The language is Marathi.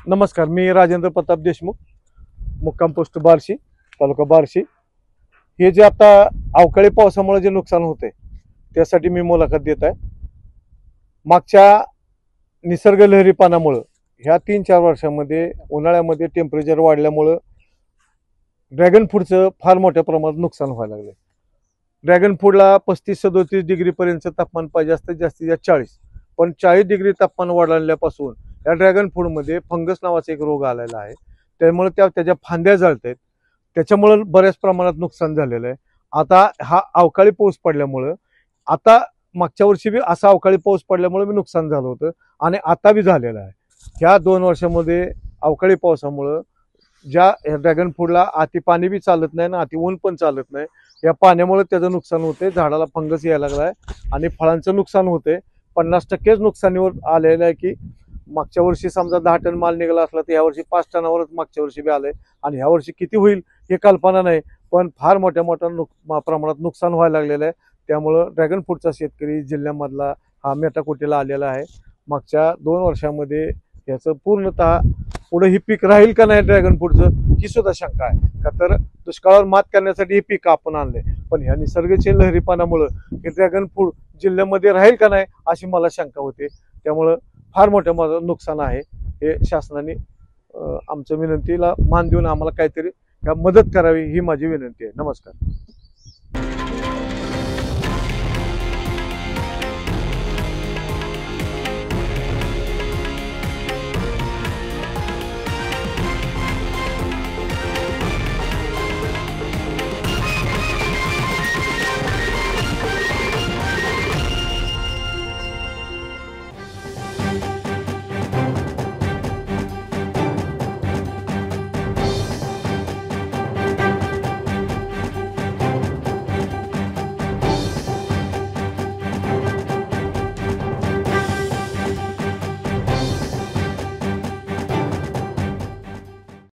नमस्कार, मी राजेंद्र प्रताप देशमुख, मुक्काम पोस्ट बार्शी, तालुका बार्शी। हे जे आता अवकाळी पावसामुळे जे नुकसान होते त्यासाठी मी मुलाखत देत आहे। मागच्या निसर्ग लहरीपणामुळे ह्या 3-4 वर्षांमध्ये उन्हाळ्यामध्ये टेम्परेचर वाढल्यामुळे ड्रॅगन फ्रूटचं फार मोठ्या प्रमाणात नुकसान व्हायला लागले। ड्रॅगन फ्रूटला 35-37 डिग्रीपर्यंत तापमान पाहिजे असतं, जास्तीत जास्त 40, पण 40 डिग्री तापमान वाढल्यापासून या ड्रॅगन फ्रूटमध्ये फंगस नावाचा एक रोग आलेला आहे। त्यामुळे त्याच्या फांद्या जळत आहेत, त्याच्यामुळे बऱ्याच प्रमाणात नुकसान झालेलं आहे। आता हा अवकाळी पाऊस पडल्यामुळे, आता मागच्या वर्षी बी असा अवकाळी पाऊस पडल्यामुळे बी नुकसान झालं होतं आणि आता बी झालेलं आहे। ह्या 2 वर्षांमध्ये अवकाळी पावसामुळे ज्या ड्रॅगन फ्रूटला अति पाणी बी चालत नाही ना अति ऊन पण चालत नाही, या पाण्यामुळे त्याचं नुकसान होते, झाडाला फंगस यायला लागलाय आणि फळांचं नुकसान होते। 50% नुकसानीवर आलेलं आहे की मागच्या वर्षी समजा 10 टन माल निघाला असला तर यावर्षी 5 टनावरच मागच्या वर्षी बी आलंय आणि ह्या वर्षी किती होईल हे कल्पना नाही, पण फार मोठ्या प्रमाणात नुकसान व्हायला लागलेलं आहे। त्यामुळं ड्रॅगन फ्रूटचा शेतकरी जिल्ह्यामधला हा मेटाकुटीला आलेला आहे। मागच्या 2 वर्षांमध्ये याचं पूर्णतः पुढे ही पीक राहील का नाही ड्रॅगन फ्रूटचं ही सुद्धा शंका आहे, का तर दुष्काळावर मात करण्यासाठी हे पीक आपण आणले, पण ह्या निसर्गाच्या लहरीपणामुळे हे ड्रॅगन फ्रूट जिल्ह्यामध्ये राहील का नाही अशी मला शंका होते। त्यामुळं फार मोठ्या नुकसान आहे। हे शासनाने आमच्या विनंतीला मान देऊन आम्हाला काहीतरी मदत करावी ही माझी विनंती आहे। नमस्कार।